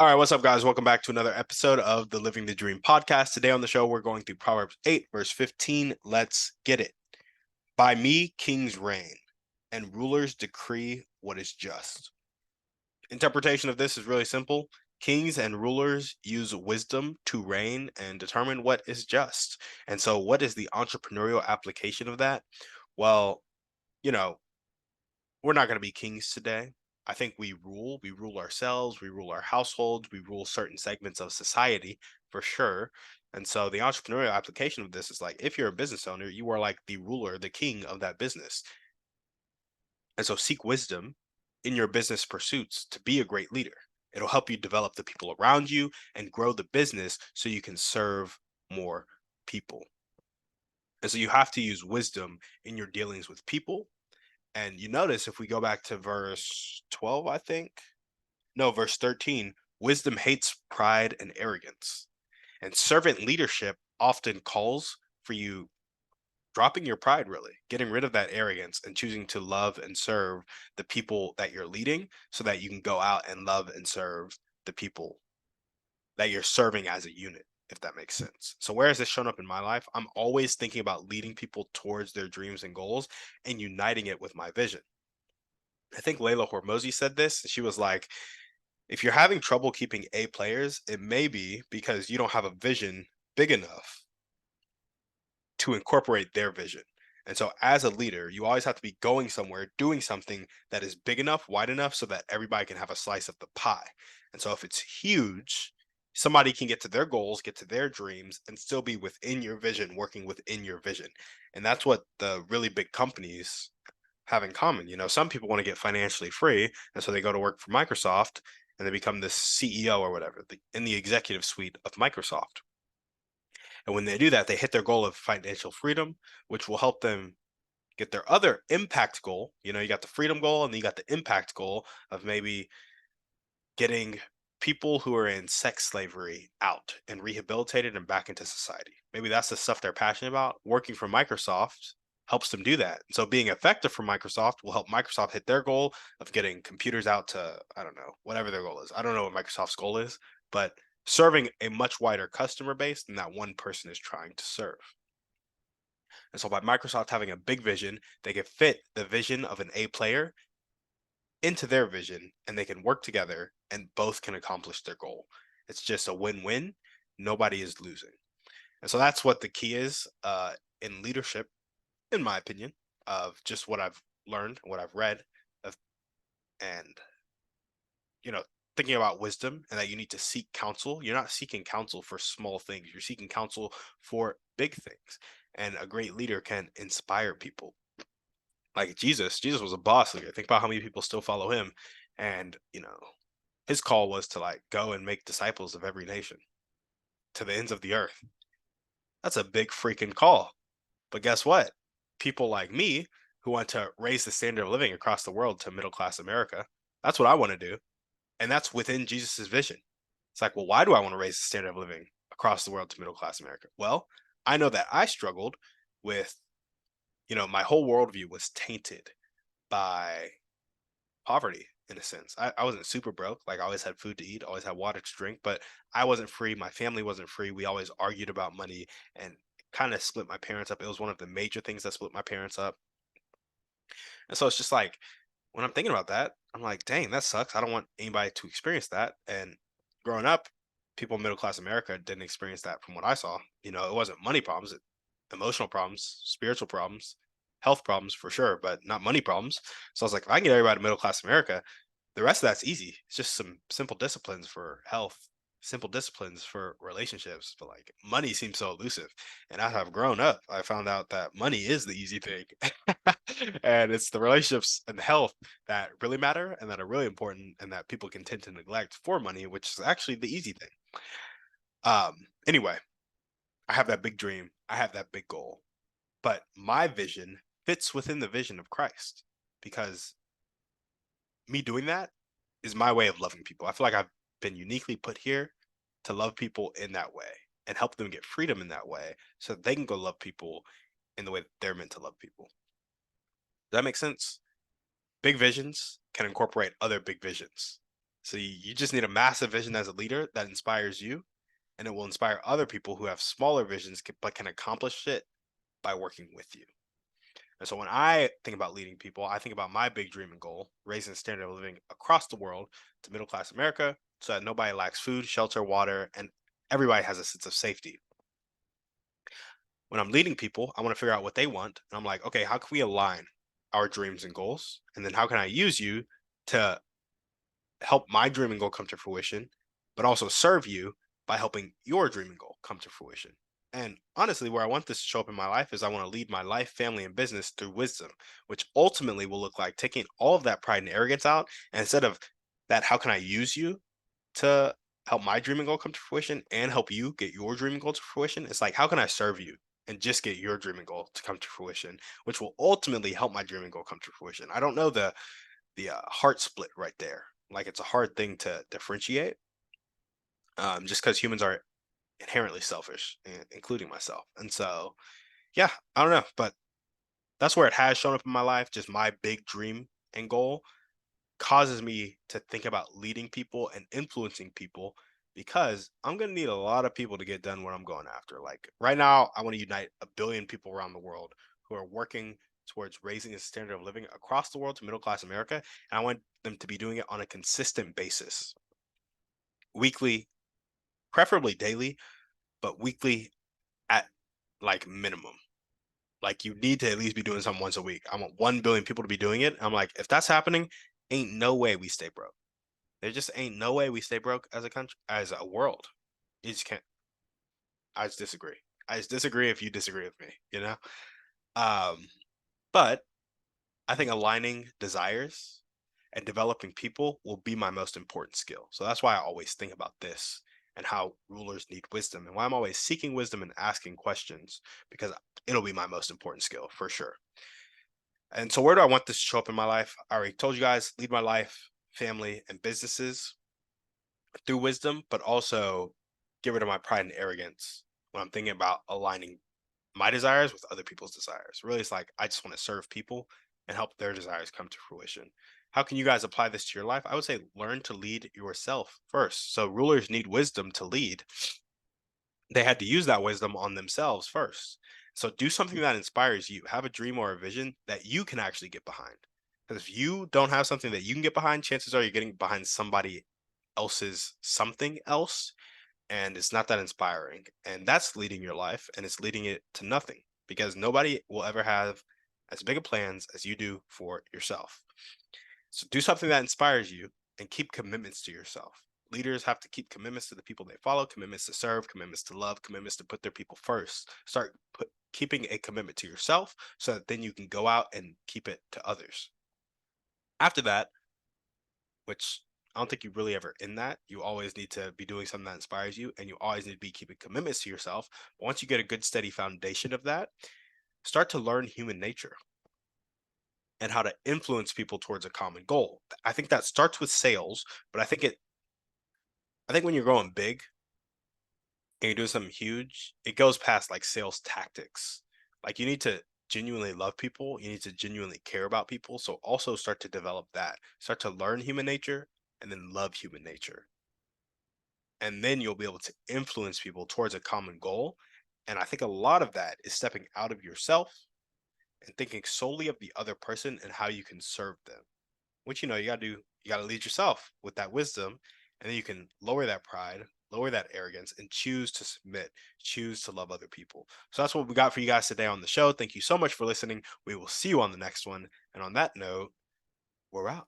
All right, what's up, guys? Welcome back to another episode of the Living the Dream podcast. Today on the show, we're going through Proverbs 8, verse 15. Let's get it. By me, kings reign, and rulers decree what is just. Interpretation of this is really simple. Kings and rulers use wisdom to reign and determine what is just. And so, what is the entrepreneurial application of that? Well, you know, we're not going to be kings today. I think we rule. We rule ourselves. We rule our households. We rule certain segments of society for sure. And so the entrepreneurial application of this is like if you're a business owner, you are like the ruler, the king of that business. And so seek wisdom in your business pursuits to be a great leader. It'll help you develop the people around you and grow the business so you can serve more people. And so you have to use wisdom in your dealings with people. And you notice if we go back to verse 12, I think, no, verse 13, wisdom hates pride and arrogance. And servant leadership often calls for you dropping your pride, really, getting rid of that arrogance and choosing to love and serve the people that you're leading so that you can go out and love and serve the people that you're serving as a unit, if that makes sense. So where has this shown up in my life? I'm always thinking about leading people towards their dreams and goals and uniting it with my vision. I think Layla Hormozy said this. She was like, if you're having trouble keeping A players, it may be because you don't have a vision big enough to incorporate their vision. And so, as a leader, you always have to be going somewhere, doing something that is big enough, wide enough, so that everybody can have a slice of the pie. And so, if it's huge, somebody can get to their goals, get to their dreams, and still be within your vision, working within your vision. And that's what the really big companies have in common. Some people want to get financially free, and so they go to work for Microsoft and they become the CEO or whatever in the executive suite of Microsoft. And when they do that, they hit their goal of financial freedom, which will help them get their other impact goal. You got the freedom goal and then you got the impact goal of maybe getting people who are in sex slavery out and rehabilitated and back into society. Maybe that's the stuff they're passionate about. Working for Microsoft helps them do that. So being effective for Microsoft will help Microsoft hit their goal of getting computers out to, I don't know, whatever their goal is. I don't know what Microsoft's goal is, but serving a much wider customer base than that one person is trying to serve. And so by Microsoft having a big vision, they can fit the vision of an A player into their vision and they can work together and both can accomplish their goal. It's just a win-win. Nobody is losing. And so that's what the key is in leadership, in my opinion, of just what I've learned, what I've read, of, and you know, thinking about wisdom and that you need to seek counsel. You're not seeking counsel for small things. You're seeking counsel for big things. And a great leader can inspire people. Like Jesus was a boss leader. Think about how many people still follow him. And, his call was to like go and make disciples of every nation to the ends of the earth. That's a big freaking call. But guess what? People like me who want to raise the standard of living across the world to middle class America, that's what I want to do. And that's within Jesus's vision. It's like, well, why do I want to raise the standard of living across the world to middle class America? Well, I know that I struggled with, my whole worldview was tainted by poverty in a sense. I wasn't super broke. Like I always had food to eat, always had water to drink, but I wasn't free. My family wasn't free. We always argued about money and kind of split my parents up. It was one of the major things that split my parents up. And so it's just like when I'm thinking about that, I'm like, dang, that sucks. I don't want anybody to experience that. And growing up, people in middle class America didn't experience that from what I saw. It wasn't money problems, emotional problems, spiritual problems, health problems for sure, but not money problems. So I was like, if I can get everybody to middle class America, the rest of that's easy. It's just some simple disciplines for health, simple disciplines for relationships. But like money seems so elusive. And as I've grown up, I found out that money is the easy thing. And it's the relationships and health that really matter and that are really important and that people can tend to neglect for money, which is actually the easy thing. Anyway, I have that big dream. I have that big goal. But my vision fits within the vision of Christ because me doing that is my way of loving people. I feel like I've been uniquely put here to love people in that way and help them get freedom in that way so that they can go love people in the way that they're meant to love people. Does that make sense? Big visions can incorporate other big visions. So you just need a massive vision as a leader that inspires you, and it will inspire other people who have smaller visions but can accomplish it by working with you. And so when I think about leading people, I think about my big dream and goal, raising the standard of living across the world to middle class America so that nobody lacks food, shelter, water, and everybody has a sense of safety. When I'm leading people, I want to figure out what they want. And I'm like, okay, how can we align our dreams and goals? And then how can I use you to help my dream and goal come to fruition, but also serve you by helping your dream and goal come to fruition? And honestly, where I want this to show up in my life is I want to lead my life, family, and business through wisdom, which ultimately will look like taking all of that pride and arrogance out. And instead of that, how can I use you to help my dream and goal come to fruition and help you get your dream and goal to fruition? It's like, how can I serve you and just get your dream and goal to come to fruition, which will ultimately help my dream and goal come to fruition? I don't know the heart split right there. Like it's a hard thing to differentiate, just because humans are inherently selfish, including myself. And so, yeah, I don't know, but that's where it has shown up in my life. Just my big dream and goal causes me to think about leading people and influencing people because I'm going to need a lot of people to get done what I'm going after. Like right now, I want to unite 1 billion people around the world who are working towards raising the standard of living across the world to middle class America. And I want them to be doing it on a consistent basis, weekly, preferably daily, but weekly at like minimum. Like you need to at least be doing something once a week. I want 1 billion people to be doing it. I'm like, if that's happening, ain't no way we stay broke. There just ain't no way we stay broke as a country, as a world. You just can't. I just disagree. I just disagree if you disagree with me, you know? Um, but I think aligning desires and developing people will be my most important skill. So that's why I always think about this and how rulers need wisdom and why I'm always seeking wisdom and asking questions because it'll be my most important skill for sure. And so, where do I want this to show up in my life? I already told you guys, lead my life, family, and businesses through wisdom, but also get rid of my pride and arrogance when I'm thinking about aligning my desires with other people's desires. Really, it's like I just want to serve people and help their desires come to fruition. How can you guys apply this to your life? I would say learn to lead yourself first. So, rulers need wisdom to lead. They had to use that wisdom on themselves first. So, do something that inspires you. Have a dream or a vision that you can actually get behind. Because if you don't have something that you can get behind, chances are you're getting behind somebody else's something else and it's not that inspiring. And that's leading your life and it's leading it to nothing because nobody will ever have as big of plans as you do for yourself. So do something that inspires you and keep commitments to yourself. Leaders have to keep commitments to the people they follow, commitments to serve, commitments to love, commitments to put their people first. Keeping a commitment to yourself so that then you can go out and keep it to others. After that, which I don't think you really ever in that. You always need to be doing something that inspires you, and you always need to be keeping commitments to yourself. But once you get a good, steady foundation of that, start to learn human nature and how to influence people towards a common goal. I think that starts with sales, but I think when you're going big and you're doing something huge, it goes past like sales tactics. Like you need to genuinely love people, you need to genuinely care about people. So also start to develop that. Start to learn human nature and then love human nature. And then you'll be able to influence people towards a common goal. And I think a lot of that is stepping out of yourself and thinking solely of the other person and how you can serve them. Which you gotta do, you gotta lead yourself with that wisdom, and then you can lower that pride, lower that arrogance, and choose to submit, choose to love other people. So that's what we got for you guys today on the show. Thank you so much for listening. We will see you on the next one. And on that note, we're out.